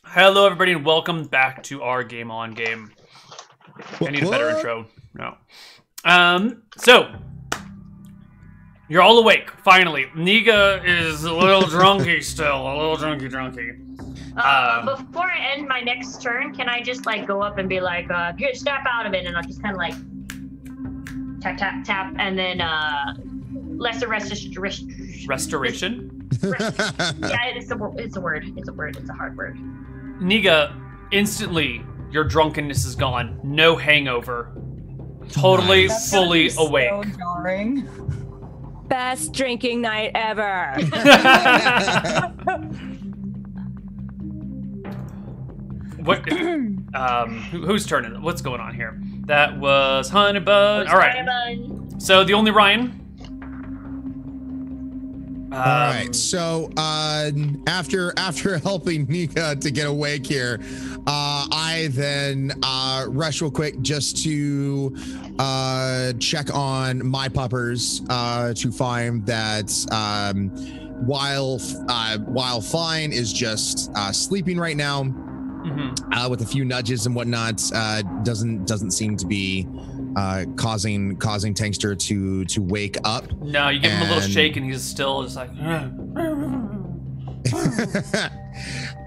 Hello, everybody, and welcome back to our Game On game. I need a better intro. No. So, you're all awake, finally. Niga is a little drunky still, a little drunky. Before I end my next turn, can I just, like, go up and be like, snap out of it, and I'll just kind of, like, tap, tap, tap, and then, Restoration? Yeah, it's a word. It's a hard word. Niga, instantly, your drunkenness is gone. No hangover. Totally, fully awake. So jarring. Best drinking night ever. What? Whose turn is it? What's going on here? That was Honeybun. All right. So the only Ryan. All right. So after helping Nika to get awake here, I then rush real quick just to check on my puppers to find that while Fine is just sleeping right now, with a few nudges and whatnot, doesn't seem to be causing Tankster to wake up. No, you give him a little shake and he's still just like.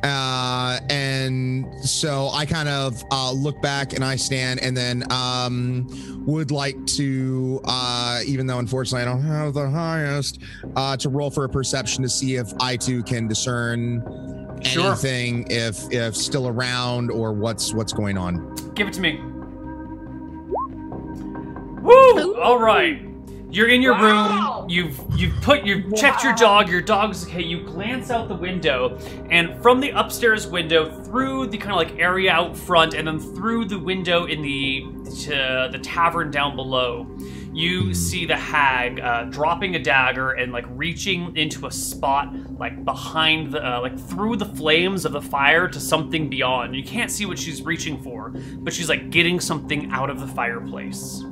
And so I kind of look back and I stand and then would like to, even though unfortunately I don't have the highest, to roll for a perception to see if I too can discern anything, if still around or what's going on. Give it to me. Woo! All right. You're in your room. You've checked your dog. Your dog's okay. You glance out the window, and from the upstairs window, through the kind of like area out front, and then through the window in the tavern down below, you see the hag dropping a dagger and like reaching into a spot like behind the like through the flames of the fire to something beyond. You can't see what she's reaching for, but she's like getting something out of the fireplace.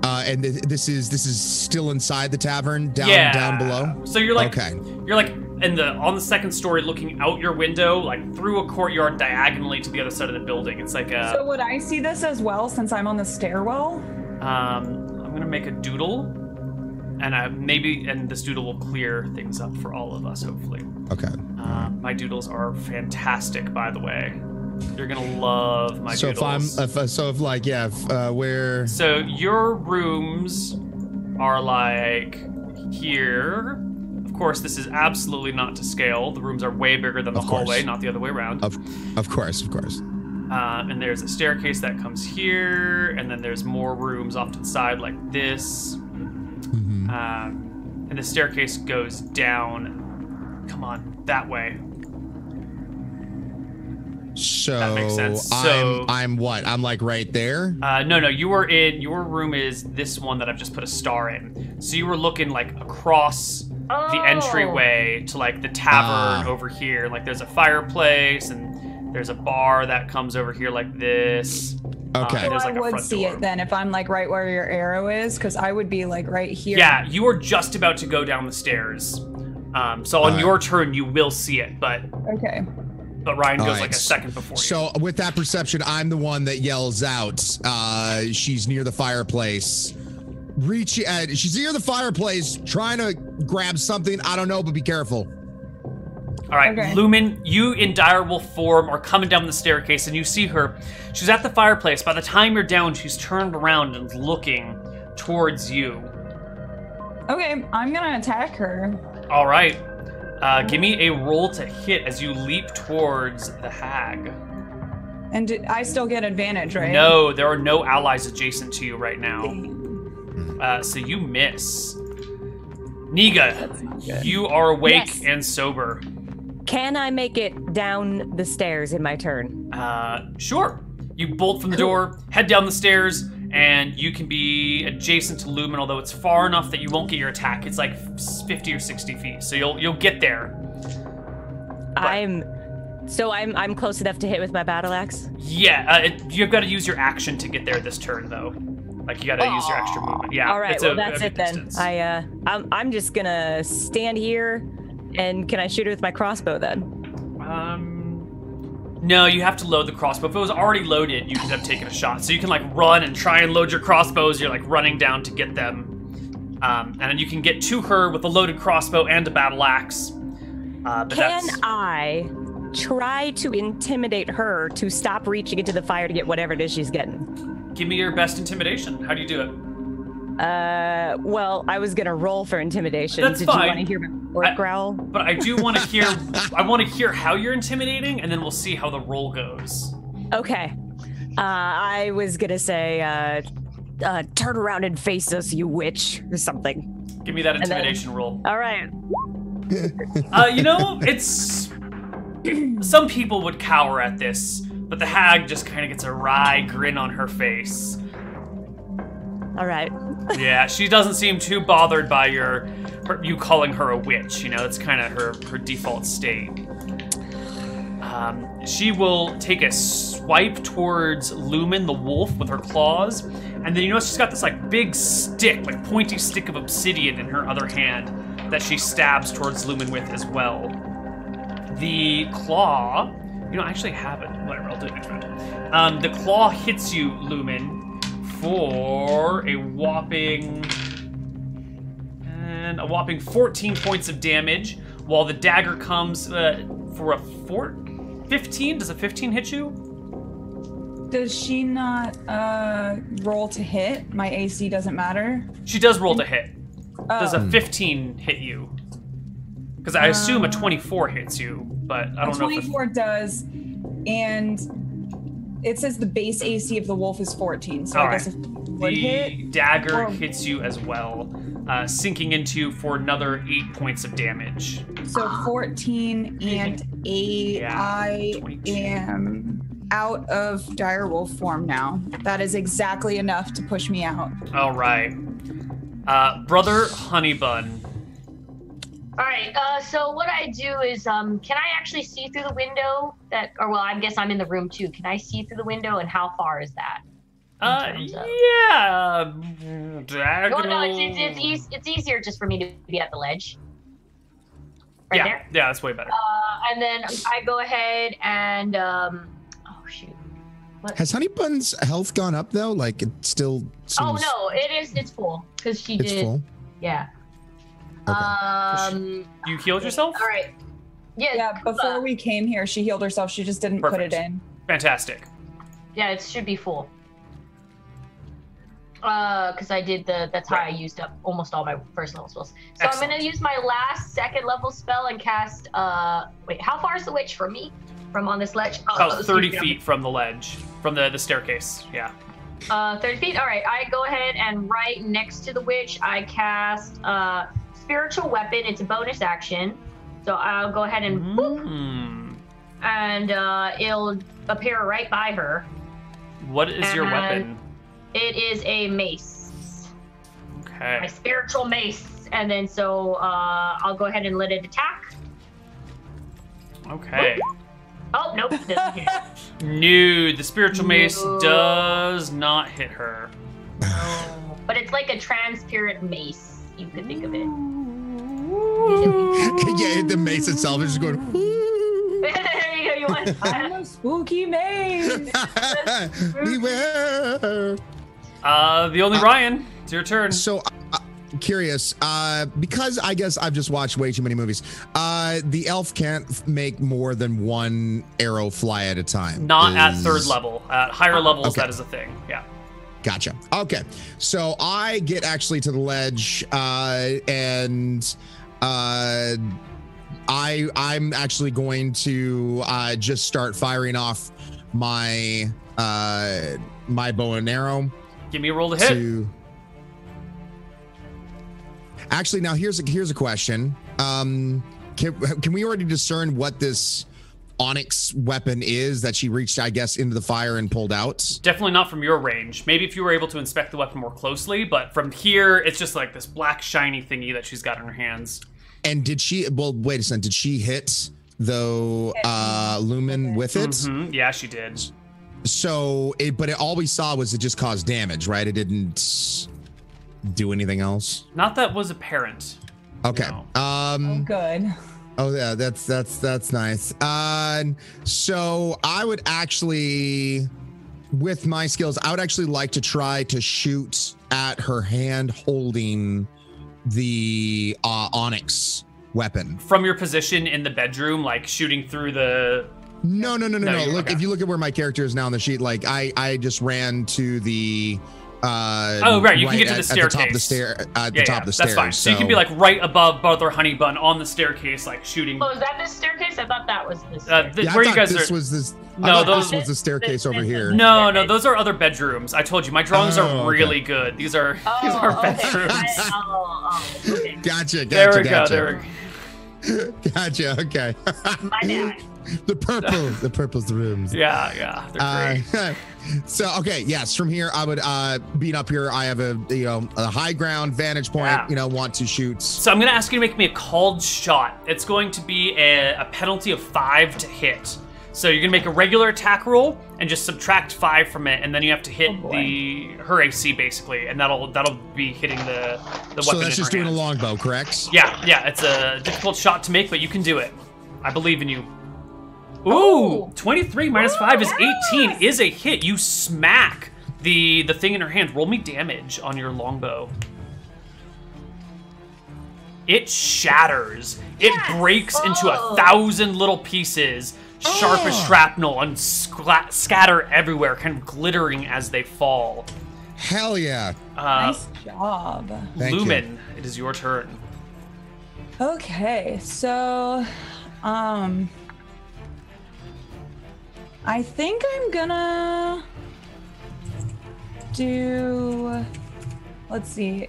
And this is still inside the tavern down below. So you're like you're like on the second story, looking out your window, like through a courtyard diagonally to the other side of the building. It's like a. So would I see this as well since I'm on the stairwell? I'm gonna make a doodle, and this doodle will clear things up for all of us, hopefully. Okay. My doodles are fantastic, by the way. You're gonna love my doodles. Where? So your rooms are like here. Of course, this is absolutely not to scale. The rooms are way bigger than the hallway, not the other way around. Of course. And there's a staircase that comes here, and then there's more rooms off to the side like this. And the staircase goes down. Come on, that way. So that makes sense. I'm what? I'm like right there? No, you were in, your room is this one that I've just put a star in. So you were looking like across the entryway to like the tavern over here. Like there's a fireplace and there's a bar that comes over here like this. Okay. So there's like I would see it then if I'm like right where your arrow is, because I would be like right here. Yeah, you were just about to go down the stairs. So on your turn, you will see it, but... Okay. But Ryan goes like a second before you. So with that perception, I'm the one that yells out. She's near the fireplace. She's near the fireplace, trying to grab something. I don't know, but be careful. All right, okay. Lumen, you in direwolf form are coming down the staircase, and you see her. She's at the fireplace. By the time you're down, she's turned around and looking towards you. Okay, I'm gonna attack her. All right. Give me a roll to hit as you leap towards the hag. And I still get advantage, right? No, there are no allies adjacent to you right now. So you miss. Niga, you are awake and sober. Can I make it down the stairs in my turn? Sure. You bolt from the door, head down the stairs, and you can be adjacent to Lumen, although it's far enough that you won't get your attack. It's like 50 or 60 feet, so you'll get there. But I'm close enough to hit with my battle axe? Yeah, you've got to use your action to get there this turn, though. Like, you got to use your extra movement. Yeah. All right, well, that's it then. I'm just gonna stand here, and can I shoot her with my crossbow then? No, you have to load the crossbow. If it was already loaded, you could have taken a shot. So you can like run and try and load your crossbows. You're like running down to get them. And then you can get to her with a loaded crossbow and a battle axe. Can I try to intimidate her to stop reaching into the fire to get whatever it is she's getting? Give me your best intimidation. How do you do it? Well, I was gonna roll for intimidation. That's Did fine. you want to hear my orc growl? But I do want to hear. I want to hear how you're intimidating, and then we'll see how the roll goes. Okay. I was gonna say, turn around and face us, you witch, or something. Give me that intimidation roll. All right. You know, it's some people would cower at this, but the hag just kind of gets a wry grin on her face. All right. Yeah, she doesn't seem too bothered by you calling her a witch. You know, it's kind of her default state. She will take a swipe towards Lumen, the wolf, with her claws, and then you notice she's got this like big stick, like pointy stick of obsidian in her other hand that she stabs towards Lumen with as well. The claw, you don't actually have it. Whatever, I'll do it next time. The claw hits you, Lumen, for a whopping 14 points of damage, while the dagger comes for a 15. Does a 15 hit you? Does she not roll to hit? My AC doesn't matter. She does roll to hit. Oh. Does a 15 hit you? Because I assume a 24 hits you, but I don't know. 24 does, and it says the base AC of the wolf is 14, so I guess if it would hit. The dagger hits you as well, sinking into you for another 8 points of damage. So 14 and 8. Yeah, I 22. am out of direwolf form now. That is exactly enough to push me out. All right. Brother Honeybun. All right, so what I do is, can I actually see through the window I guess I'm in the room too. Can I see through the window, and how far is that? Yeah. No, it's easier just for me to be at the ledge. Right there? Yeah, that's way better. And then I go ahead and, oh shoot. What? Has Honeybun's health gone up though? Like it still seems... Oh no, it's full, because she did. It's full? Yeah. Okay. You healed yourself? All right. Yeah, before we came here, she healed herself. She just didn't put it in. Fantastic. Yeah, it should be full. Because I did that's how I used up almost all my first level spells. So Excellent. I'm going to use my last second level spell and cast, wait, how far is the witch from me? From on this ledge? About 30 feet from the ledge, from the staircase, yeah. 30 feet? All right, I go ahead and right next to the witch, I cast Spiritual Weapon. It's a bonus action. So I'll go ahead and boop, and it'll appear right by her. What is your weapon? It is a mace. Okay. My spiritual mace. And then so I'll go ahead and let it attack. Okay. Oh, nope. Doesn't hit. No, the spiritual mace does not hit her. No. But it's like a transparent mace. You could think of it. Yeah, the mace itself is just going. There you go. You want I'm a spooky maze. Beware. TheOnlyRyann, it's your turn. So, curious, because I guess I've just watched way too many movies. The elf can't make more than one arrow fly at a time. Not at third level. At higher levels, okay. that is a thing. Yeah. Gotcha. Okay, so I get actually to the ledge, and I'm actually going to just start firing off my my bow and arrow. Give me a roll to hit. Actually, now here's a question. Can we already discern what this onyx weapon is that she reached, I guess, into the fire and pulled out? Definitely not from your range. Maybe if you were able to inspect the weapon more closely, but from here, it's just like this black shiny thingy that she's got in her hands. And did she, well, wait a second, did she hit the lumen with it? Mm-hmm. Yeah, she did. So, but all we saw was it just caused damage, right? It didn't do anything else? Not that was apparent. Okay. No. Oh, good. Oh yeah, that's nice. So I would actually, with my skills, I would actually like to try to shoot at her hand holding the onyx weapon from your position in the bedroom, like shooting through the. No. Look, okay. if you look at where my character is now on the sheet, like I just ran to the. Oh right, you can get to the staircase. At the top of the stairs. That's fine. So you can be like right above Brother Honeybun on the staircase, like shooting. Oh, is that the staircase? I thought that was the staircase. Yeah, where you guys this are. Was this? No, this was the staircase over here. No, those are other bedrooms. I told you, my drawings are really good. These are bedrooms. Okay. Gotcha. There we go. Gotcha. Okay. My bad. The purple's rooms. Yeah, they're great. So okay, yes. From here, I would beat up here. I have a high ground vantage point. Yeah. Want to shoot. So I'm gonna ask you to make me a called shot. It's going to be a penalty of 5 to hit. So you're gonna make a regular attack roll and just subtract 5 from it, and then you have to hit her AC basically, and that'll be hitting the weapon. So that's just doing a longbow, correct? Yeah. It's a difficult shot to make, but you can do it. I believe in you. Ooh, 23 minus 5 is 18. Is a hit. You smack the thing in her hand. Roll me damage on your longbow. It shatters. It breaks into 1,000 little pieces, sharp as shrapnel, and scatter everywhere, kind of glittering as they fall. Hell yeah. Nice job. Thank Lumen, you. it is your turn. Okay, so I think I'm gonna do, let's see,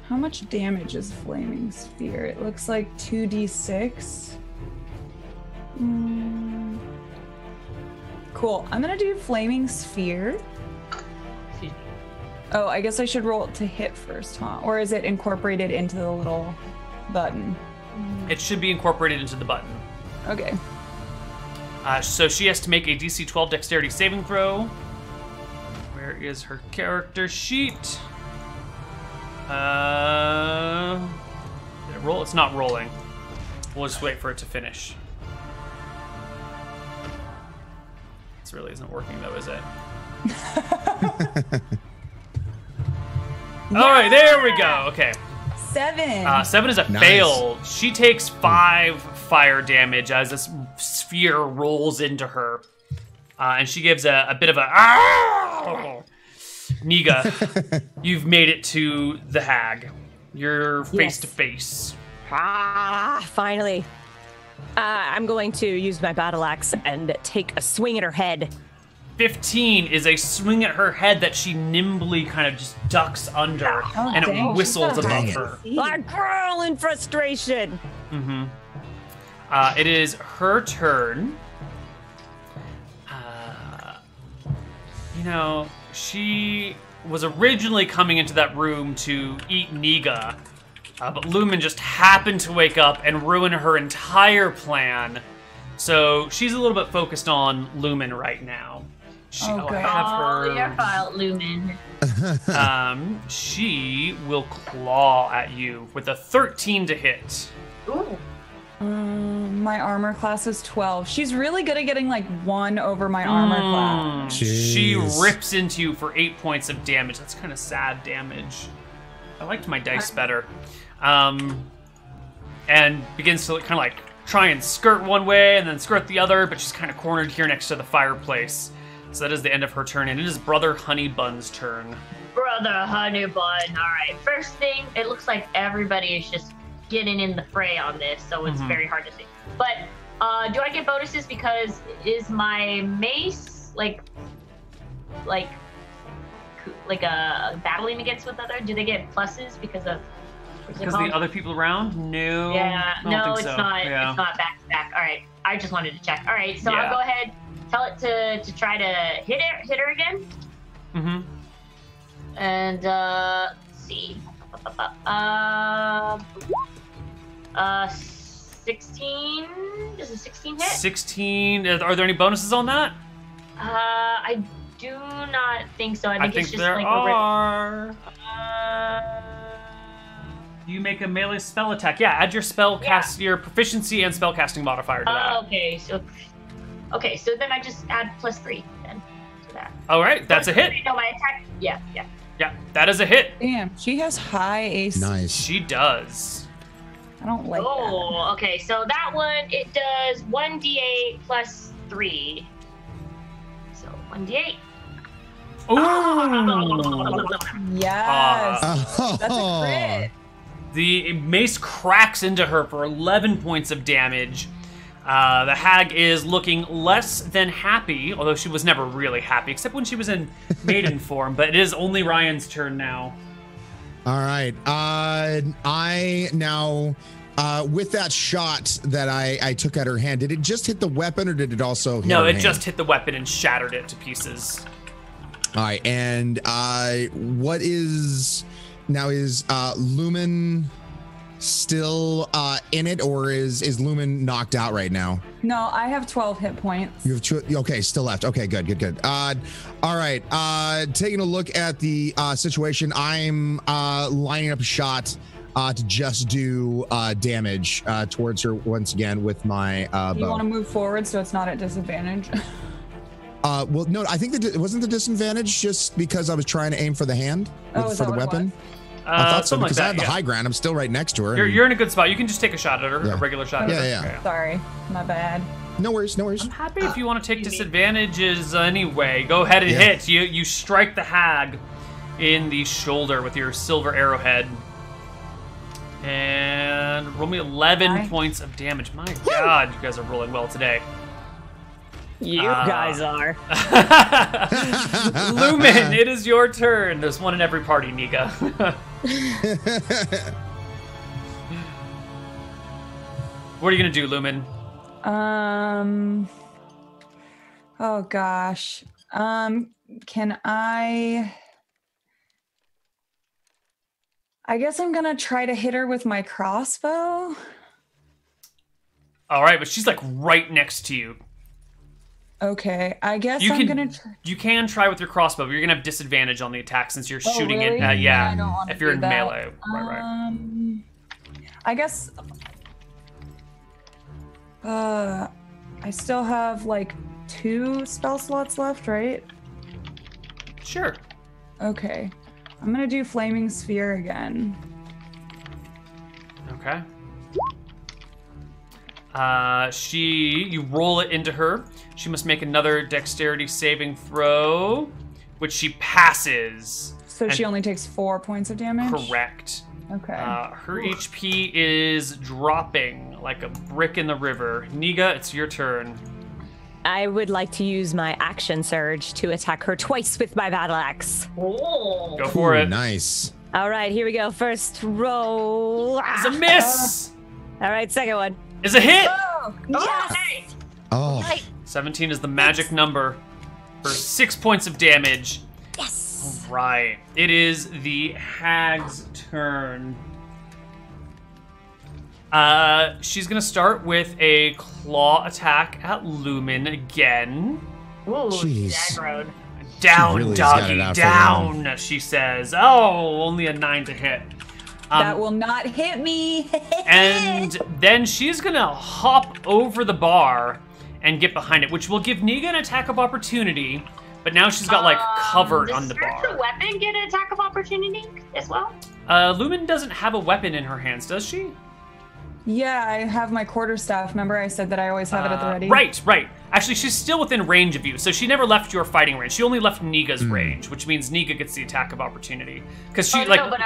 how much damage is Flaming Sphere? It looks like 2d6. Cool, I'm gonna do Flaming Sphere. Oh, I guess I should roll it to hit first, huh? Or is it incorporated into the little button? It should be incorporated into the button. Okay. So she has to make a DC 12 dexterity saving throw. Where is her character sheet? Did it roll? It's not rolling. We'll just wait for it to finish. This really isn't working though, is it? All right, there we go. Okay. 7. 7 is a fail. She takes 5 fire damage as this sphere rolls into her. And she gives a bit of a... Niga, you've made it to the hag. You're face to face. Finally. I'm going to use my battle axe and take a swing at her head. 15 is a swing at her head that she nimbly kind of just ducks under, and it whistles above her. I growl in frustration. It is her turn. She was originally coming into that room to eat Niga, but Lumen just happened to wake up and ruin her entire plan. So she's a little bit focused on Lumen right now. I have her. Your fault, Lumen. She will claw at you with a 13 to hit. Ooh. My armor class is 12. She's really good at getting like 1 over my armor class. She rips into you for 8 points of damage. That's kind of sad damage. I liked my dice better. And begins to kind of like try and skirt one way and then skirt the other, but she's kind of cornered here next to the fireplace. So that is the end of her turn, and it is Brother Honeybun's turn. Brother Honeybun. All right. First thing, it looks like everybody is just getting in the fray on this, so it's very hard to see. But do I get bonuses because is my mace like battling against with other? Do they get pluses because of? Because the other people around? No. Yeah. No, it's so. not. Yeah. It's not back to back. All right. I just wanted to check. All right. So I'll go ahead. Tell it to try to hit her again. And let's see. 16. Does a 16 hit? 16. Are there any bonuses on that? I do not think so. I think it's just there like are. You make a melee spell attack. Yeah, add your spell cast, your proficiency and spellcasting modifier to that. Okay, so then I just add +3 then to that. All right, that's a hit. No, my attack. Yeah. Yeah, that is a hit. Damn, she has high AC. Nice. She does. I don't like that. Oh, okay. So that one, it does 1d8 +3. So 1d8. Ooh. Yes. That's a crit. The mace cracks into her for 11 points of damage. The hag is looking less than happy, although she was never really happy, except when she was in maiden form. But it is OnlyRyann's turn now. All right. I now, with that shot that I took at her hand, did it just hit the weapon or did it also hit her hand? Just hit the weapon and shattered it to pieces. All right. And what is now is Lumen still in it, or is Lumen knocked out right now? No, I have 12 hit points. You have okay, still left. Okay, good. All right. Taking a look at the situation, I'm lining up a shot to just do damage towards her once again with my bow. You want to move forward so it's not at disadvantage? Well, no, I think it wasn't the disadvantage just because I was trying to aim for the hand for the weapon. I thought so because I have the high ground. I'm still right next to her. You're in a good spot. You can just take a shot at her, a regular shot at her. Yeah. Sorry, my bad. No worries. I'm happy if you want to take disadvantages anyway. Go ahead and hit. You strike the hag in the shoulder with your silver arrowhead. And roll me 11 points of damage. My God, you guys are rolling well today. You guys are. Lumen, it is your turn. There's one in every party, Nika. What are you gonna do, Lumen? Oh gosh. Can I guess I'm gonna try to hit her with my crossbow. All right, but she's like right next to you. Okay, I guess I'm gonna try. You can try with your crossbow, but you're gonna have disadvantage on the attack since you're shooting really? it. I don't want to if you're do in that. melee, right. I guess. I still have like 2 spell slots left, right? Sure. Okay, I'm gonna do Flaming Sphere again. Okay. You roll it into her. She must make another dexterity saving throw, which she passes. So she only takes 4 points of damage? Correct. Okay. Her HP is dropping like a brick in the river. Niga, it's your turn. I would like to use my action surge to attack her twice with my battle axe. Oh. Go for it. Nice. All right, here we go. First roll. It's a miss. All right, second one. Is a hit. Yes. Oh. 17 is the magic number for 6 points of damage. Yes. All right. It is the hag's turn. She's gonna start with a claw attack at Lumen again. Ooh, Jeez. Daggerode. Down, really has got doggy, it out for down, she says. Oh, only a 9 to hit. That will not hit me. And then she's gonna hop over the bar and get behind it, which will give Niga an attack of opportunity. But now she's got like cover on the bar. Does the weapon get an attack of opportunity as well? Lumen doesn't have a weapon in her hands, does she? Yeah, I have my quarterstaff. Remember I said that I always have it at the ready? Right. Actually, she's still within range of you, so she never left your fighting range. She only left Niga's range, which means Niga gets the attack of opportunity. Because she No,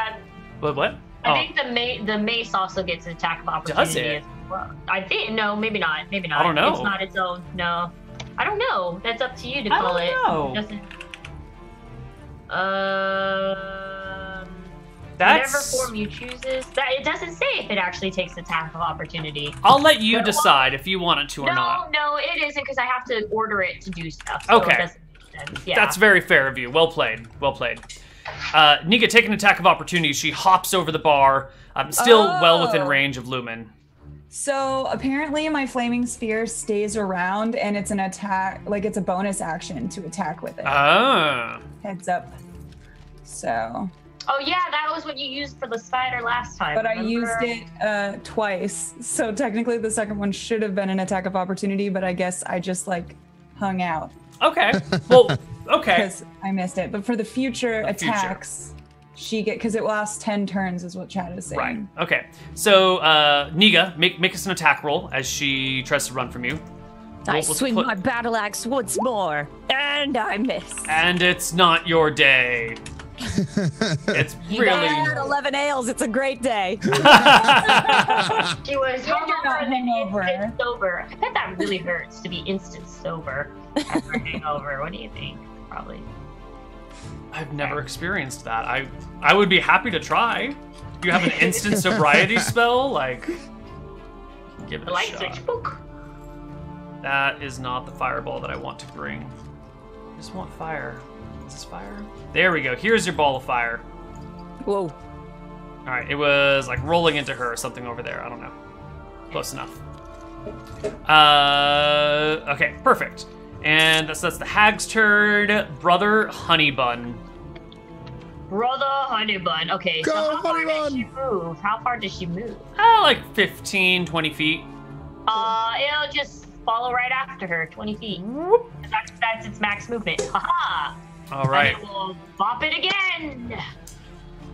but what? I think the mace also gets an attack of opportunity. Does it? As well. I think maybe not. I don't know. It's not its own. No, I don't know. That's up to you to I call don't it. know. It doesn't. Whatever form you chooses. It doesn't say if it actually takes attack of opportunity. I'll let you decide if you want it to or not. No, it isn't because I have to order it to do stuff. So Okay. It doesn't make sense. Yeah. That's very fair of you. Well played. Niga, take an attack of opportunity. She hops over the bar, still well within range of Lumen. So apparently my Flaming Sphere stays around and it's an attack, like it's a bonus action to attack with it. Ah. Heads up. So. Oh yeah, that was what you used for the spider last time. But remember? I used it twice, so technically the second one should have been an attack of opportunity, but I guess I just like hung out. Okay. Well, okay. Because I missed it. But for the future attacks, because it lasts 10 turns is what chat is saying. Right. Okay. So, Niga, make us an attack roll as she tries to run from you. I swing my battle axe once more, and I miss. And it's not your day. It's really... I had 11 ales. It's a great day. She was hungover and then instant sober. I bet that really hurts to be instant sober after a hangover. What do you think? Probably. I've never experienced that. I would be happy to try. You have an instant sobriety spell? Like, give it a light shot. switch. Book. That is not the fireball that I want to bring. I just want fire. Is this fire? There we go. Here's your ball of fire. Whoa. All right. It was like rolling into her or something over there. I don't know. Close enough. Okay. Perfect. And that's the hag's turn. Brother Honeybun. Brother Honeybun. Okay, Go, so how far Honeybun! does she move? How far does she move? Like 15, 20 feet. It'll just follow right after her, 20 feet. That's its max movement. Haha! All right. And it will bop it again!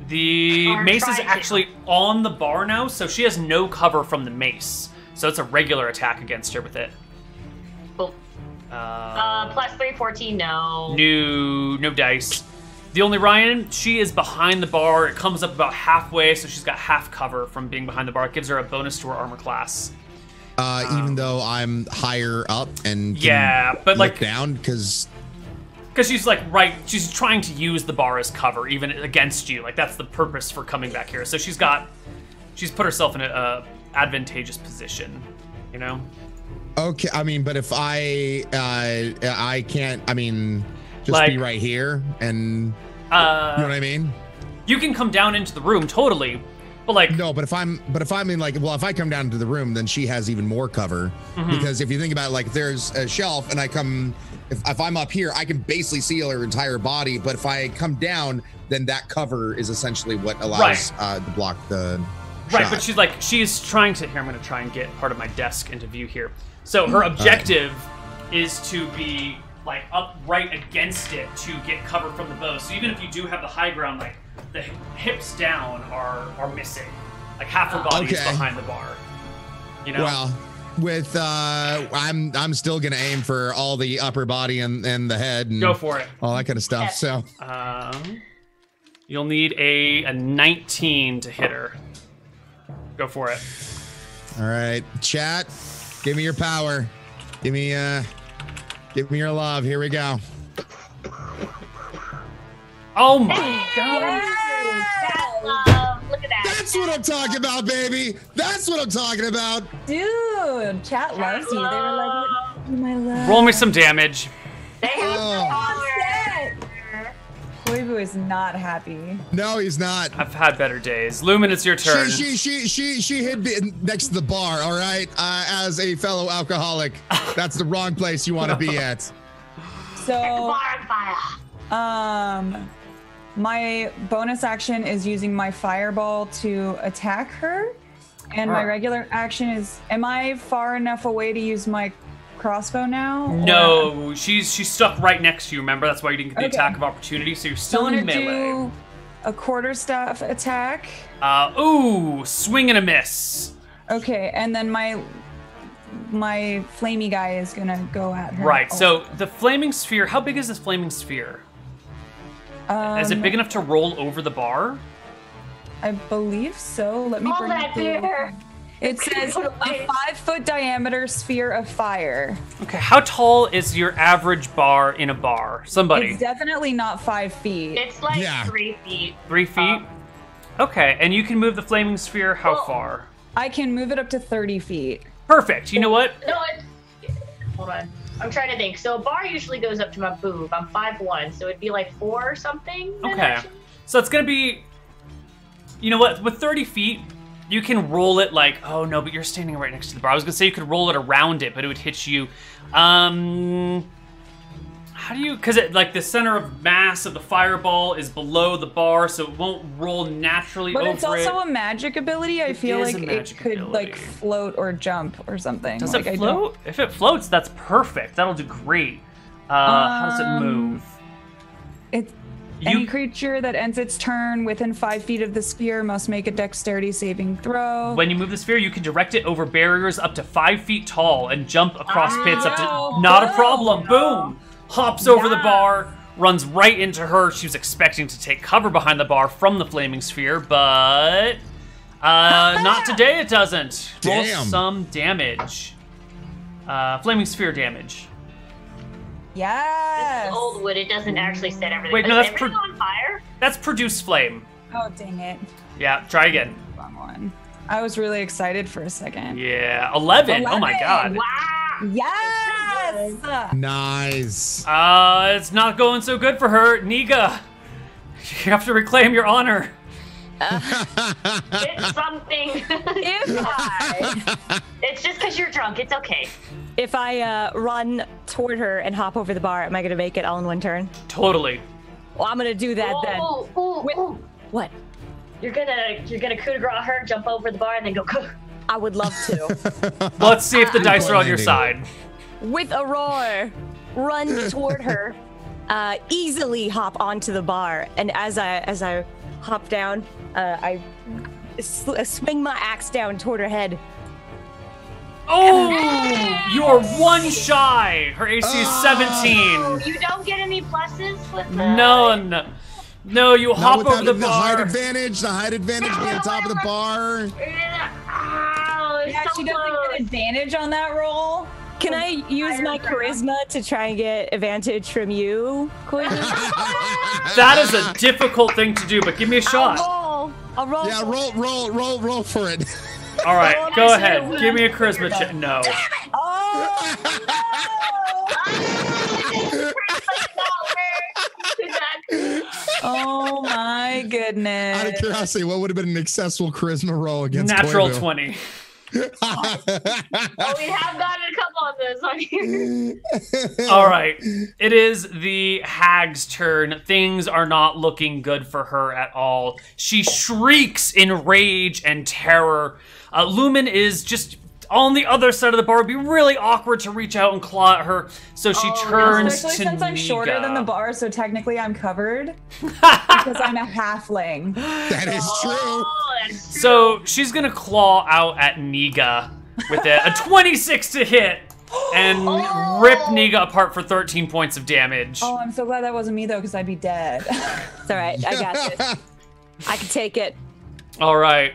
The Or mace is try to. actually on the bar now, so she has no cover from the mace. So it's a regular attack against her with it. Oh. Plus 3, 14, no. No dice. TheOnlyRyann, she is behind the bar. It comes up about halfway, so she's got half cover from being behind the bar. It gives her a bonus to her armor class. Even though I'm higher up and but look like down because she's like she's trying to use the bar as cover even against you. Like that's the purpose for coming back here. So she's put herself in a advantageous position, you know. Okay, I mean, but if I can't, I mean, just like, be right here and you know what I mean? You can come down into the room totally, but like no, but if I'm in like, well, if I come down to the room, then she has even more cover because if you think about it, like there's a shelf and I come, if I'm up here, I can basically see her entire body, but if I come down, then that cover is essentially what allows to block the shot. But she's trying to, here, I'm going to try and get part of my desk into view here. So her objective is to be like up right against it to get cover from the bow. So even if you do have the high ground, like the hips down are missing. Like half her body is behind the bar. You know? Well, with I'm still gonna aim for all the upper body and the head and go for it. All that kind of stuff. So you'll need a 19 to hit her. Go for it. All right, chat. Give me your power. Give me your love. Here we go. Oh my god. Look at that. That's what I'm talking about, baby. That's what I'm talking about. Dude, chat loves you. They were like, my love. Roll me some damage. Koibu is not happy. No, he's not. I've had better days. Lumen, it's your turn. She hid next to the bar, all right? As a fellow alcoholic, that's the wrong place you want to be at. So, my bonus action is using my fireball to attack her, and my regular action is, am I far enough away to use my crossbow now? No, she's stuck right next to you, remember? That's why you didn't get the attack of opportunity, so you're still in melee. Do a quarterstaff attack. Ooh, swing and a miss. Okay, and then my flamey guy is gonna go at her. Right, so the flaming sphere, how big is this flaming sphere? Is it big enough to roll over the bar? I believe so. Let me bring it. It says a 5-foot diameter sphere of fire. Okay, how tall is your average bar in a bar? Somebody. It's definitely not 5 feet. It's like 3 feet. 3 feet? Okay, and you can move the flaming sphere how far? I can move it up to 30 feet. Perfect. You know what? No, hold on. I'm trying to think. So a bar usually goes up to my boob. I'm 5'1", so it'd be like 4 or something. Okay. So it's gonna be, you know what? With 30 feet, you can roll it like, oh no, but you're standing right next to the bar. I was gonna say you could roll it around it, but it would hit you. How How do you? Because it like the center of mass of the fireball is below the bar, so it won't roll naturally over it. But it's also a magic ability. I feel like it could like float or jump or something. Does like, it float? If it floats, that's perfect. That'll do great. How does it move? Any creature that ends its turn within 5 feet of the sphere must make a dexterity saving throw. When you move the sphere, you can direct it over barriers up to 5 feet tall and jump across pits up to... Not a problem. Boom! Hops over the bar, runs right into her. She was expecting to take cover behind the bar from the flaming sphere, but... not today it doesn't. Roll some damage. Flaming sphere damage. Yes. This is old wood. It doesn't actually set everything. Wait, no, that's everything on fire. That's produce flame. Oh, dang it. Yeah, try again. Wrong one. I was really excited for a second. Yeah, 11. Oh my god. Wow. Yes. Nice. It's not going so good for her. Niga, you have to reclaim your honor. It's something. It's just because you're drunk. It's okay. If I run toward her and hop over the bar, am I going to make it all in one turn? Totally. Well, I'm going to do that then. Ooh. What? You're gonna coup de grace her, jump over the bar, and then go. I would love to. Let's see if the dice are on your side. With a roar, run toward her, easily hop onto the bar, and as I hop down, I swing my axe down toward her head. Oh, you are one shy. Her AC is 17. You don't get any pluses with the... No, you hop over the bar. The height advantage being on top of the bar. Yeah, she doesn't get advantage on that roll. Can I use my charisma to try and get advantage from you, Koibu? That is a difficult thing to do, but give me a shot. I'll roll. Yeah, roll for it. All right, go ahead. Give me a charisma check. No. Oh my goodness. Out of curiosity, what would have been an successful charisma roll against Natural Koibu? 20. Oh, we have gotten a couple of those on here. All right. It is the hag's turn. Things are not looking good for her at all. She shrieks in rage and terror. Lumen is just on the other side of the bar. It'd be really awkward to reach out and claw at her, so she turns to Especially since I'm shorter than the bar, so technically I'm covered because I'm a halfling. That is true. That's true. So she's gonna claw out at Niga with a 26 to hit and rip Niga apart for 13 points of damage. Oh, I'm so glad that wasn't me though, because I'd be dead. It's all right. I got this. I can take it. All right.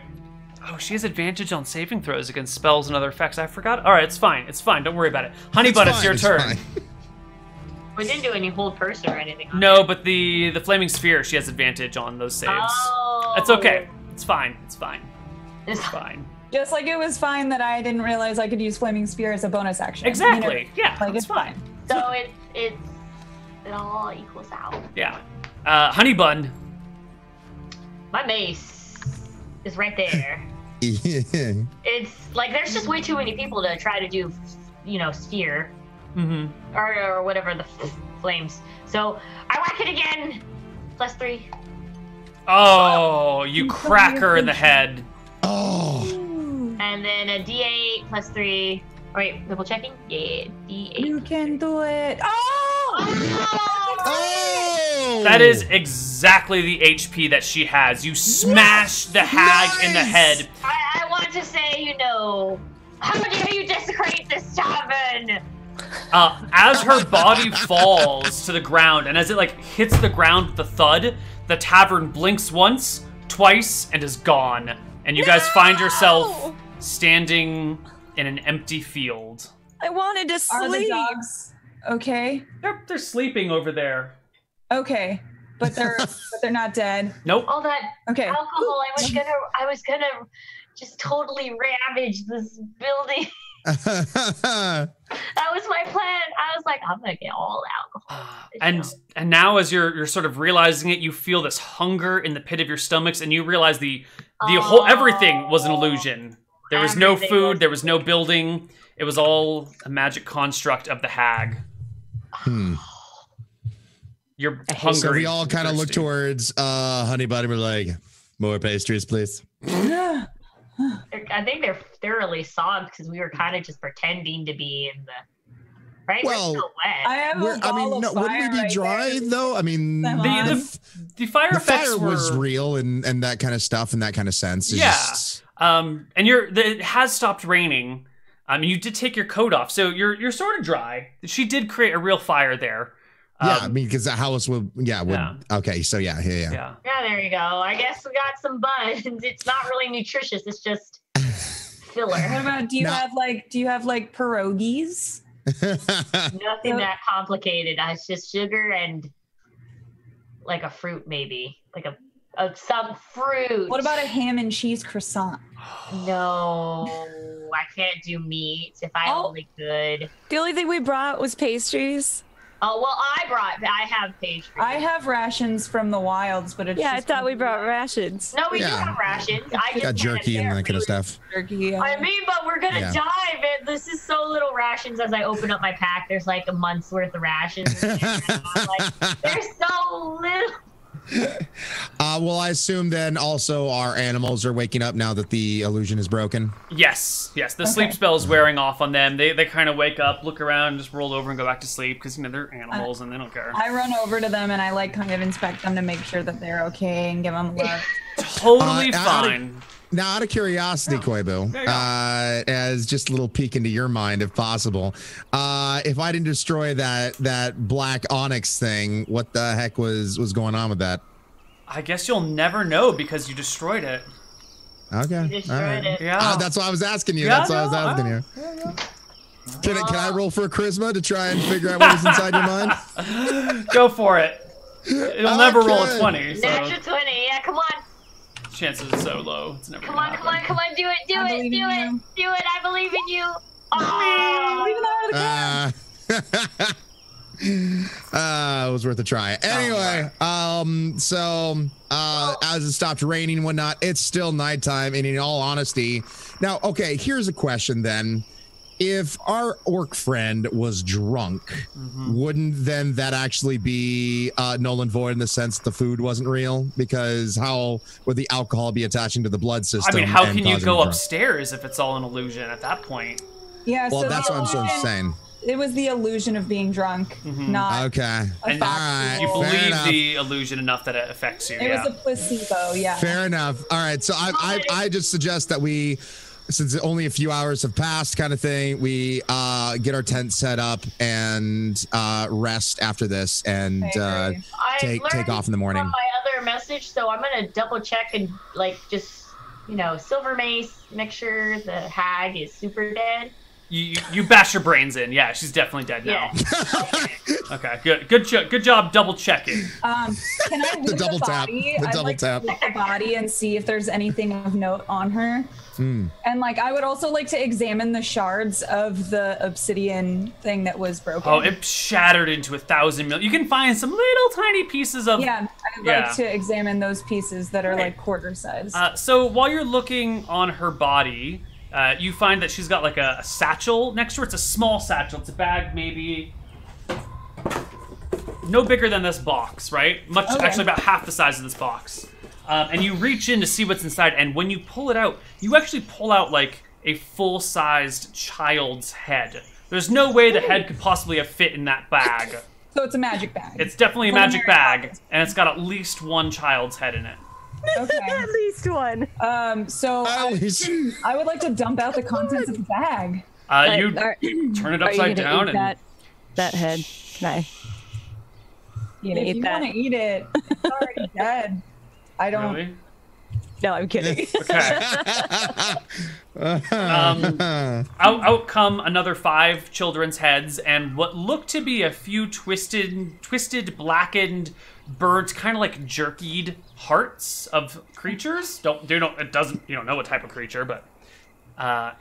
Oh, she has advantage on saving throws against spells and other effects. I forgot. All right, it's fine. It's fine. Don't worry about it. Honey Bun, it's your turn. Fine. We didn't do any hold person or anything. No, but the flaming sphere, she has advantage on those saves. Oh. It's okay. It's fine. It's fine. It's fine. Just like it was fine that I didn't realize I could use Flaming Spear as a bonus action. Exactly. Yeah, like it's fine. So it all equals out. Yeah. Honey Bun. My mace is right there. Yeah. It's like there's just way too many people to try to do, sphere. Mm-hmm. Or whatever the flames. So I whack it again. +3. Oh, you crack her in the head. Oh. And then a D8 +3. Wait, double checking? Yeah, D8. You can do it. Oh! Oh! That is exactly the HP that she has. You smash the hag in the head. I want to say, how dare you desecrate this tavern? As her body falls to the ground, and as it hits the ground with a thud, the tavern blinks once, twice, and is gone. And you guys find yourself standing in an empty field. I wanted to sleep. Are the dogs okay? They're sleeping over there. Okay, but they're not dead. Nope. All that alcohol, Ooh. I was gonna just totally ravage this building. That was my plan. I was like, I'm gonna get all the alcohol. And now, as you're sort of realizing it, you feel this hunger in the pit of your stomachs, and you realize the whole everything was an illusion. There was no food. There was no building. It was all a magic construct of the hag. You're hungry. So we all kind of look thirsty. towards Honey Bunny. We're like, more pastries, please. I think they're thoroughly sogged because we were kind of just pretending to be in the. Right? Well, we're still wet. I have a ball of wouldn't fire we be right dry there. though? I mean, The fire the effects fire were, was real and that kind of stuff and that kind of sense. It's Yeah. just- And it has stopped raining. You did take your coat off, so you're sort of dry. She did create a real fire there. yeah, I mean, because the house would, okay, so yeah. Yeah. Yeah, there you go. I guess we got some buns. It's not really nutritious. It's just filler. What about, do you No. have like pierogies? Nothing that complicated. It's just sugar and like a fruit, maybe like some fruit. What about a ham and cheese croissant? No, I can't do meat. If I only could. The only thing we brought was pastries. Oh well, I have pastries. I have rations from the wilds, but it's Yeah, I just thought we brought rations. No, we do Yeah. have rations. I just Got jerky and that kind of stuff. turkey. I mean, but we're gonna Yeah. die, man. This is so little rations. As I open up my pack, there's like a month's worth of rations. And I'm like, there's so little. Well, I assume then also our animals are waking up now that the illusion is broken. Yes. The sleep spell is wearing off on them. They kind of wake up, look around, just roll over and go back to sleep because they're animals and they don't care. I run over to them and I like kind of inspect them to make sure that they're okay and give them love. Totally out of- fine. Now, out of curiosity, Koibu, as just a little peek into your mind, if possible, if I didn't destroy that black onyx thing, what the heck was going on with that? I guess you'll never know because you destroyed it. Okay, You destroyed all right. it. Yeah. That's why I was asking you. Yeah, That's why I was no, asking you. Can I roll for a charisma to try and figure out what was inside your mind? Go for it. It'll never roll a Okay. 20, so Natural 20. Yeah, come on. chances are so low. It's never Come gonna on, happen. come on. Do it. Do I it. believe Do in it. you. Do it. I believe in you. Oh. It was worth a try. Anyway, as it stopped raining and whatnot, it's still nighttime. And in all honesty, now, okay, here's a question then. If our orc friend was drunk, wouldn't then that actually be null and void in the sense that the food wasn't real? Because how would the alcohol be attaching to the blood system? I mean, how and can you causing go drunk? upstairs if it's all an illusion at that point? Yeah, Well, so that's the what I'm sort of illusion- saying. It was the illusion of being drunk, not Okay. a And factual. you Fair believe enough. the illusion enough that it affects you. It Yeah. was a placebo, yeah. Fair enough. All right. So I just suggest that we, since only a few hours have passed, kind of thing, we get our tent set up and rest after this and I agree. take off in the morning. From my other message, so I'm gonna double check and like just silver mace, make sure the hag is super dead. You bash your brains in. Yeah, she's definitely dead now. Yeah. Okay, good job double checking. Can I loot double tap. body? The I'd double like tap. to loot the body and see if there's anything of note on her. And I would also like to examine the shards of the obsidian thing that was broken. Oh, it shattered into 1,000 million. You can find some little tiny pieces of. Yeah, I'd like to examine those pieces that are like quarter size. So while you're looking on her body, you find that she's got like a satchel next to her. It's a small satchel. It's a bag maybe no bigger than this box, right? Actually about half the size of this box. And you reach in to see what's inside, and when you pull it out, you actually pull out like a full-sized child's head. There's no way the head could possibly have fit in that bag. So it's a magic bag. It's definitely a magic bag, and it's got at least one child's head in it. Okay. At least one. So I would like to dump out the contents of the bag. You turn it upside down and that head. Can I? You gonna If eat you that? want to eat it, it's already dead. I don't. really? No, I'm kidding. Okay. Out come another 5 children's heads and what look to be a few twisted, blackened, burnt, kind of like jerkied hearts of creatures. You don't know what type of creature, but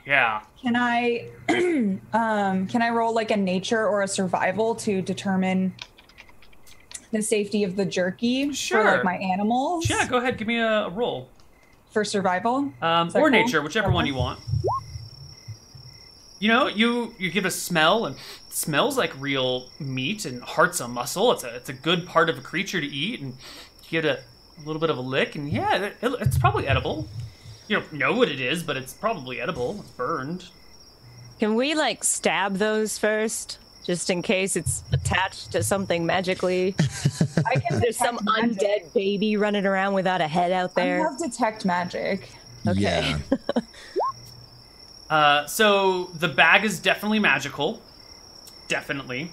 yeah. Can I can I roll like a nature or a survival to determine the safety of the jerky Sure. for like my animals? Yeah, go ahead, give me a roll. For survival? Is that Or cool? nature, whichever one you want. you give a smell, and it smells like real meat, and heart's a muscle. It's a good part of a creature to eat, and you get a little bit of a lick, and yeah, it's probably edible. You don't know what it is, but it's probably edible. It's burned. Can we, like, stab those first? Just in case it's attached to something magically. There's some undead baby running around without a head out there. I have detect magic. Okay. Yeah. So the bag is definitely magical. Definitely.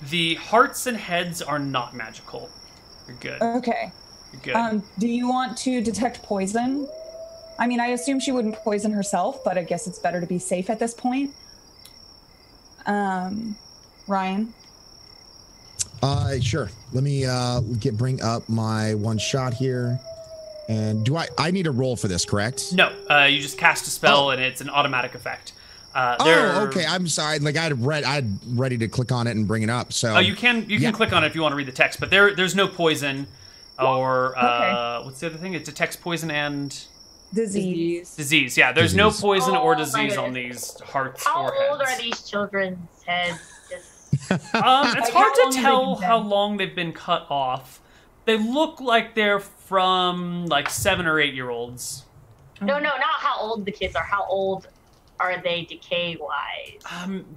The hearts and heads are not magical. You're good. Okay. You're good. Do you want to detect poison? I mean, I assume she wouldn't poison herself, but I guess it's better to be safe at this point. Ryan? Sure. Let me bring up my one shot here. And do I need a roll for this, correct? No, you just cast a spell and it's an automatic effect. Okay. I'm sorry. Like I'd ready to click on it and bring it up. So you can click on it if you want to read the text, but there's no poison or what's the other thing? It detects poison and disease. Yeah, there's no poison or disease on these hearts or heads. How old are these children's heads? It's hard to tell how long they've been cut off. They look like they're from like 7 or 8 year olds. No, not how old the kids are. How old are they decay-wise?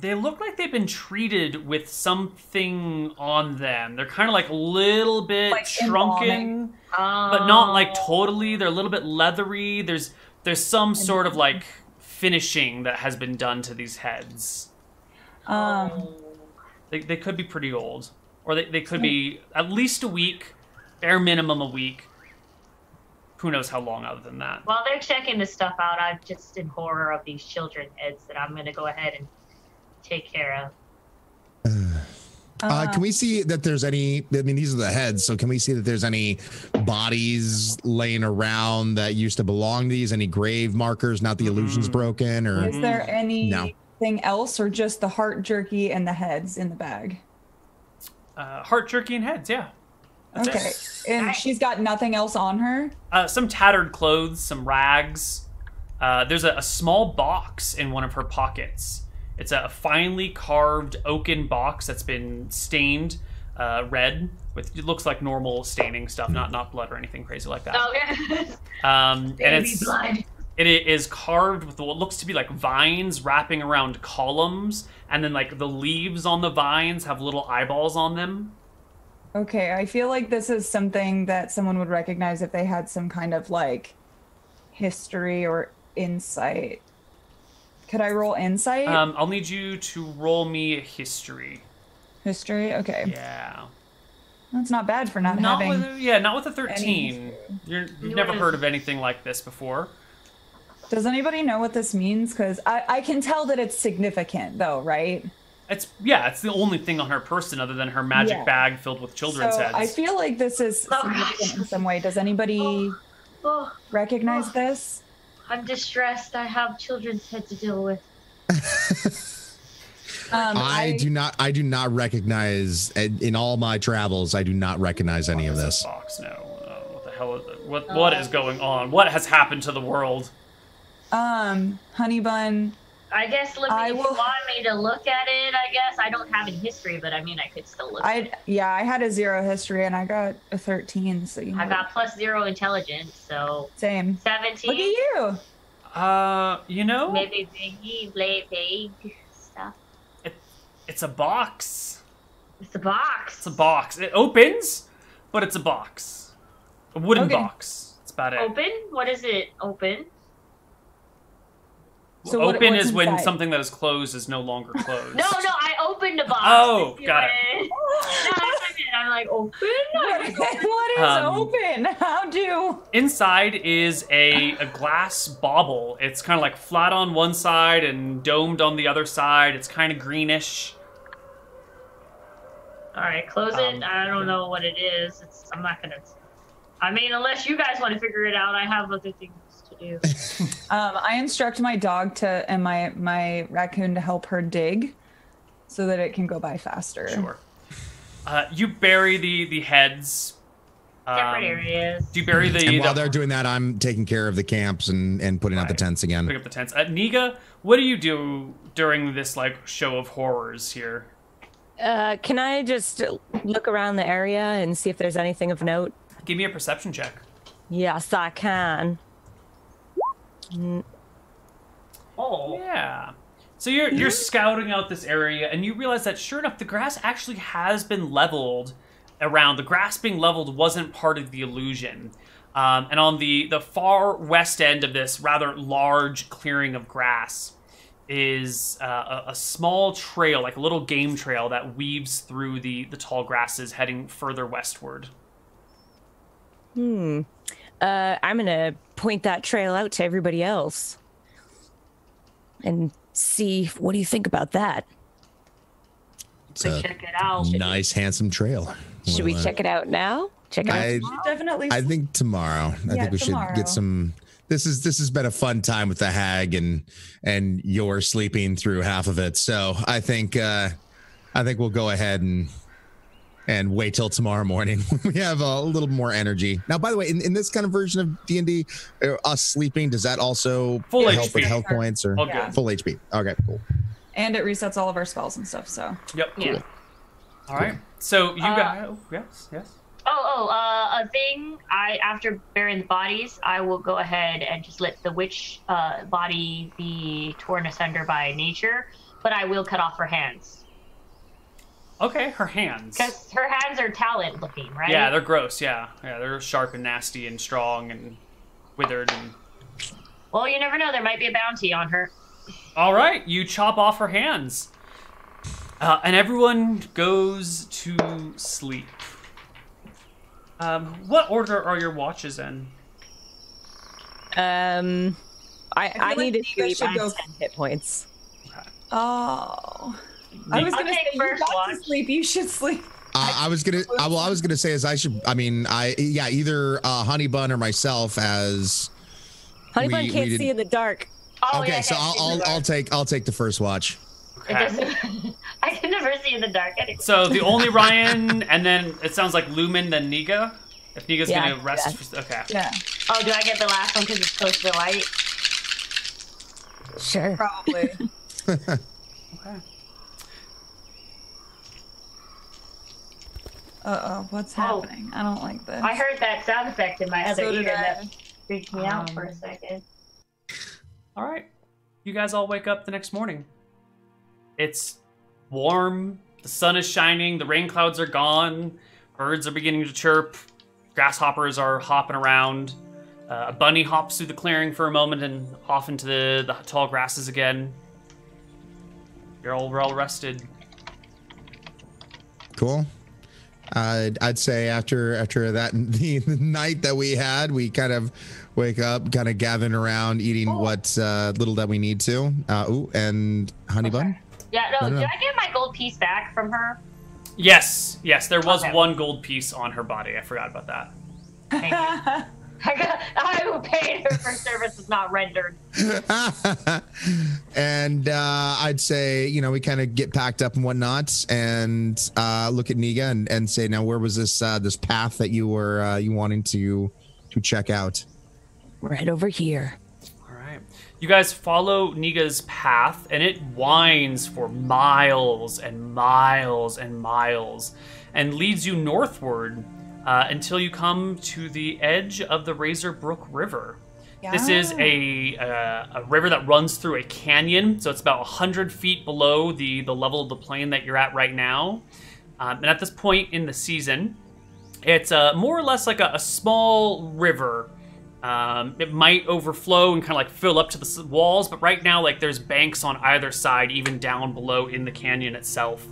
They look like they've been treated with something on them. They're kind of like a little bit like shrunken, but not like totally. They're a little bit leathery. There's some sort of like finishing that has been done to these heads. They could be pretty old, or they could be at least a week, bare minimum a week. Who knows how long other than that? While they're checking this stuff out, I'm just in horror of these children heads that I'm going to go ahead and take care of. Can we see that there's any, I mean, these are the heads, so can we see that there's any bodies laying around that used to belong to these? Any grave markers, not the illusion's broken? Or is there anything else, or just the heart jerky and the heads in the bag? Heart jerky and heads, yeah. That's okay. And she's got nothing else on her? Some tattered clothes, some rags. There's a small box in one of her pockets. It's a finely carved oaken box that's been stained red. It looks like normal staining stuff, not blood or anything crazy like that. Okay. And it is carved with what looks to be like vines wrapping around columns, and then like the leaves on the vines have little eyeballs on them. Okay, I feel like this is something that someone would recognize if they had some kind of like history or insight. Could I roll insight? I'll need you to roll me a history. History? Okay. Yeah. That's not bad for not having. Not with a 13. You've never heard of anything like this before. Does anybody know what this means? Because I can tell that it's significant, though, right? It's the only thing on her person other than her magic bag filled with children's heads. I feel like this is significant in some way. Does anybody recognize this? I'm distressed. I have children's head to deal with. I do not recognize, in all my travels, I do not recognize any of this. Box, no. What the hell is it? What is going on? What has happened to the world? Honey Bun. I guess, if you want me to look at it, I guess. I don't have any history, but I mean, I could still look at it. Yeah, I had a 0 history and I got a 13, so you know. I got +0 intelligence, so. Same. 17. Look at you. Maybe vague stuff. It's a box. It's a box. It's a box. It opens, but it's a box. A wooden box. That's about it. Open? What is it? Open? So open is when something that is closed is no longer closed. No, I opened the box. Oh, got it. I'm like, open? What is open? How do? Inside is a glass bauble. It's kind of like flat on one side and domed on the other side. It's kind of greenish. All right, close it. I don't know what it is. I'm not going to... I mean, unless you guys want to figure it out, I have other things to do. I instruct my dog and my raccoon to help her dig so that it can go by faster. Sure. You bury the heads Separate areas. Do you bury the? And while they're doing that, I'm taking care of the camps and putting out the tents again. Putting up the tents. Niga, what do you do during this like show of horrors here? Can I just look around the area and see if there's anything of note? Give me a perception check. Yes, I can. Oh. Yeah. So you're scouting out this area, and you realize that sure enough, the grass actually has been leveled around. The grass being leveled wasn't part of the illusion. And on the far west end of this rather large clearing of grass is a small trail, like a little game trail that weaves through the tall grasses heading further westward. I'm gonna point that trail out to everybody else and see, what do you think about that? It's a check it out. nice, handsome trail. Should we check it out now? Check it out. Definitely. I think tomorrow. I think we should get some. This has been a fun time with the hag, and you're sleeping through half of it. So I think we'll go ahead and wait till tomorrow morning when we have a little more energy. Now, by the way, in this kind of version of D&D, us sleeping, does that also Full help HP. with health points or full HP? Okay, cool. And it resets all of our spells and stuff. So. Yep. Yeah. Cool. All right. So you guys. Yes. A thing. After burying the bodies, I will go ahead and just let the witch body be torn asunder by nature, but I will cut off her hands. Okay, her hands. Because her hands are talent looking, right? Yeah, they're gross. Yeah, they're sharp and nasty and strong and withered. And well, you never know. There might be a bounty on her. all right, you chop off her hands, and everyone goes to sleep. What order are your watches in? I need to Nika sleep. should I go- have 10 hit points. Oh. I was I'll gonna say take you first got watch. to sleep. You should sleep. I was gonna say is I should. I mean, either Honey Bun or myself as. Honey Bun can't see in the dark. Oh, Okay, yeah, so I'll take the first watch. It doesn't. I can never see in the dark. Anyway. So the only Ryan, and then it sounds like Lumen, then Niga. If Niga's Yeah, gonna rest, okay. Yeah, Oh, do I get the last one because it's close to the light? Sure. probably. Okay. What's happening? I don't like this. I heard that sound effect in my other So did ear I. that freaked me out for a second. All right. You guys all wake up the next morning. It's warm. The sun is shining. The rain clouds are gone. Birds are beginning to chirp. Grasshoppers are hopping around. A bunny hops through the clearing for a moment and off into the tall grasses again. We're all rested. Cool. I'd say after that the night that we had, we kind of wake up, kind of gathering around, eating what little that we need to. And Honey Bun. Yeah, no, No. did I get my gold piece back from her? Yes, there was Okay. 1 gold piece on her body. I forgot about that. Thank you. I paid her for services not rendered. And I'd say, we kind of get packed up and whatnot, and look at Niga and say, now where was this path that you were you wanting to check out? Right over here. All right. You guys follow Niga's path, and it winds for miles and miles and miles and leads you northward until you come to the edge of the Razor Brook River. Yeah. This is a river that runs through a canyon, so it's about 100 feet below the level of the plain that you're at right now. And at this point in the season, it's more or less like a small river. It might overflow and kind of like fill up to the walls, but right now, like, there's banks on either side, even down below in the canyon itself.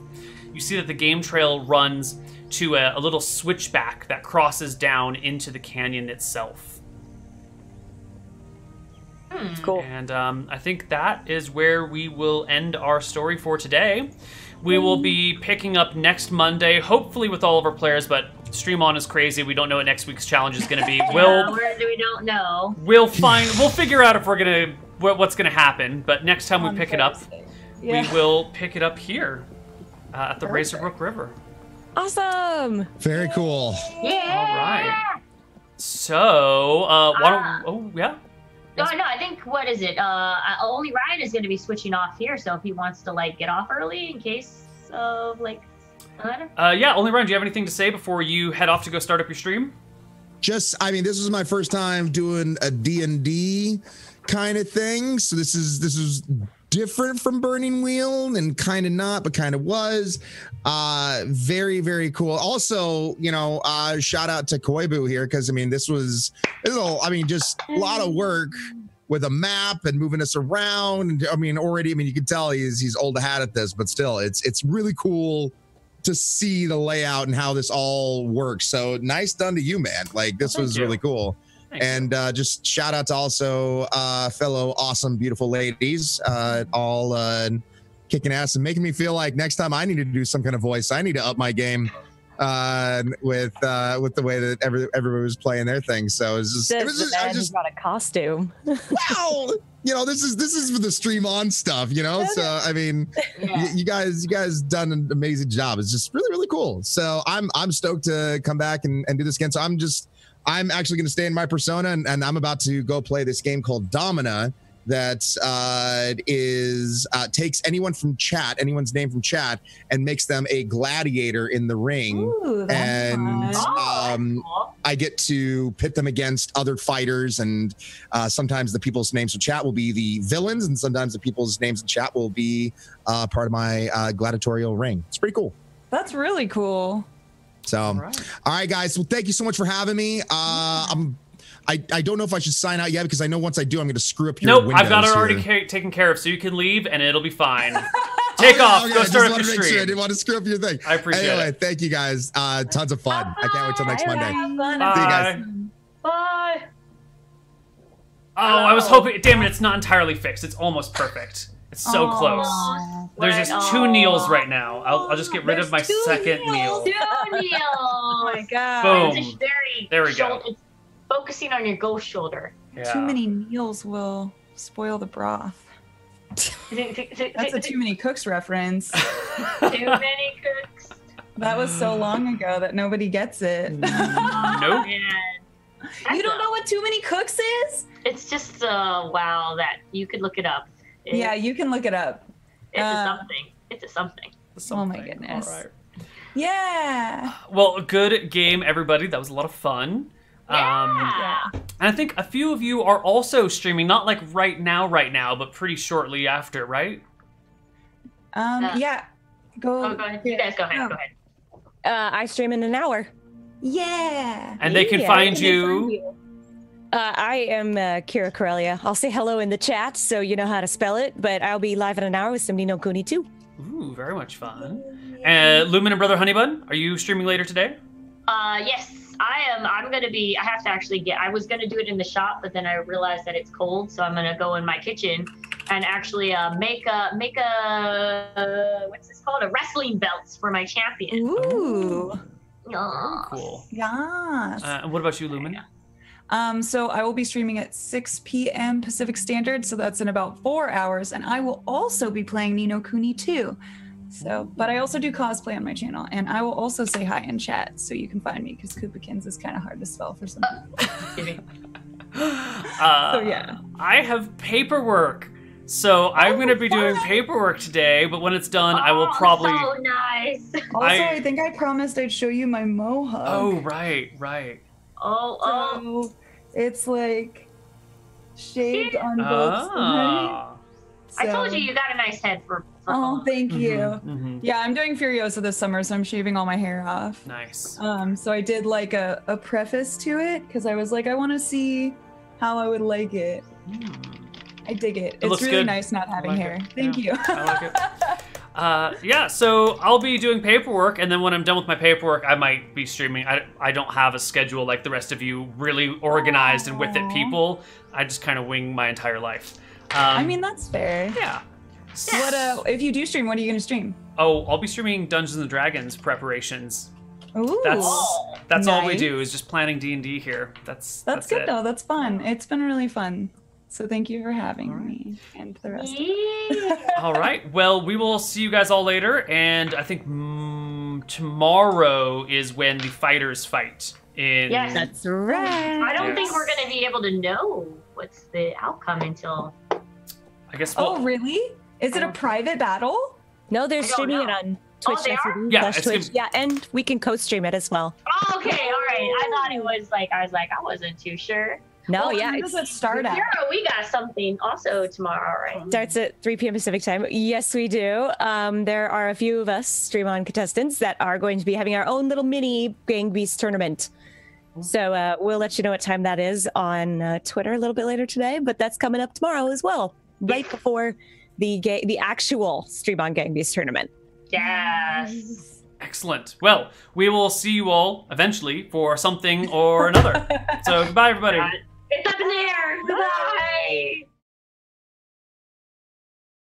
You see that the game trail runs to a little switchback that crosses down into the canyon itself. Cool. And I think that is where we will end our story for today. We will be picking up next Monday, hopefully with all of our players, but Stream On is crazy. We don't know what next week's challenge is going to be. We don't know. We'll figure out if we're going to what's going to happen, but next time we pick it up, we will pick it up here at the Razor Brook River. Awesome. Very cool. Yeah. All right. So, why don't? Oh, yeah. No, I think, what is it? Only Ryan is going to be switching off here, so if he wants to, like, get off early in case of, like, yeah, Only Ryan, do you have anything to say before you head off to go start up your stream? Just, I mean, this was my first time doing a D&D kind of thing, so this is different from Burning Wheel and kind of not, but kind of was. Very, very cool. Also, you know, shout out to Koibu here, because I mean, this is just a lot of work with a map and moving us around. I mean, already, I mean, you can tell he's old hat at this, but still, it's really cool to see the layout and how this all works. So nice done to you, man. Like, this was really cool. And just shout out to also fellow awesome, beautiful ladies, all kicking ass and making me feel like next time I need to do some kind of voice, I need to up my game with the way that everybody was playing their thing. So it was just got a costume. Wow, you know, this is for the stream on stuff, you know. So I mean, you guys done an amazing job. It's just really, really cool. So I'm stoked to come back and do this again. So I'm actually going to stay in my persona, and I'm about to go play this game called Domina that takes anyone's name from chat and makes them a gladiator in the ring. Ooh, and fun. I get to pit them against other fighters, and sometimes the people's names from chat will be the villains, and sometimes the people's names in chat will be part of my gladiatorial ring. It's pretty cool. That's really cool. So, all right, guys. Well, thank you so much for having me. I don't know if I should sign out yet, because I know once I do, I'm going to screw up your Nope, windows I've got it here. already taken care of, so you can leave and it'll be fine. Take off. Okay, Go start up your sure. stream. I didn't want to screw up your thing. I appreciate anyway, it. thank you guys. Tons of fun. I can't wait till next Monday. Bye. See you guys. Bye. Oh, I was hoping. Damn it, it's not entirely fixed. It's almost perfect. It's so close. There's just 2 Neals right now. I'll just get rid of my second Neal. 2 Neal. Oh my god. Boom. It's just very There we go. It's focusing on your ghost shoulder. Yeah. Too many meals will spoil the broth. That's a Too Many Cooks reference. Too many cooks. That was so long ago that nobody gets it. Nope. You don't know what Too Many Cooks is? It's just wow, that you could look it up. Yeah, you can look it up. It's a something. It's a something. Oh my goodness. All right. Yeah. Well, good game, everybody. That was a lot of fun. Yeah. And I think a few of you are also streaming, not like right now, but pretty shortly after, right? Yeah. Go ahead. You guys go ahead. Go ahead. I stream in an hour. Yeah. And they can find you. I am Cira Corellia. I'll say hello in the chat so you know how to spell it, but I'll be live in an hour with some Ni no Kuni too. Ooh, very much fun. Lumen and Brother Honeybun, are you streaming later today? Yes, I am. I'm gonna be. I have to actually get. I was gonna do it in the shop, but then I realized that it's cold, so I'm gonna go in my kitchen and actually make a what's this called? A wrestling belts for my champion. Ooh. Yes. Cool. Yes. And what about you, Lumen? So I will be streaming at 6 p.m. Pacific Standard, so that's in about 4 hours, and I will also be playing Ni no Kuni too. So, but I also do cosplay on my channel, and I will also say hi in chat, so you can find me, because Kupakins is kind of hard to spell for some people. So yeah. I have paperwork. So I'm going to be doing paperwork today, but when it's done, I will probably... So nice. Also, I think I promised I'd show you my mohawk. Oh, right. So it's like shaved on both sides. I told you got a nice head for Oh, thank you. Mm-hmm. Yeah, I'm doing Furiosa this summer, so I'm shaving all my hair off. Nice. So I did like a preface to it, because I was like, I want to see how I would like it. I dig it. It's really nice not having hair. Thank you. I like it. Yeah, so I'll be doing paperwork, and then when I'm done with my paperwork, I might be streaming. I don't have a schedule like the rest of you, really organized and with it people. I just kind of wing my entire life. I mean, that's fair. Yeah. What if you do stream, what are you going to stream? Oh, I'll be streaming Dungeons and Dragons preparations. Ooh. That's all we do is just planning D&D here. That's good it. though. That's fun. It's been really fun. So thank you for having me and the rest of All right. Well, we will see you guys all later. And I think tomorrow is when the fighters fight. Yes. That's right. I don't think we're going to be able to know what's the outcome until... I guess. Oh, really? Is it a private battle? No, they're streaming it on Twitch. they are? Yeah, Twitch. Yeah, and we can co-stream it as well. Oh, okay, all right. I thought it was like, I wasn't too sure. No, Well, yeah. when does it start at? Cira, we got something also tomorrow, right? Starts at 3 p.m. Pacific time. Yes, we do. There are a few of us Stream On contestants that are going to be having our own little mini Gang Beast tournament. So we'll let you know what time that is on Twitter a little bit later today, but that's coming up tomorrow as well, right before the actual Stream On Gang Beast tournament. Yes. Excellent. Well, we will see you all eventually for something or another. So goodbye, everybody. It's up in the air. Bye.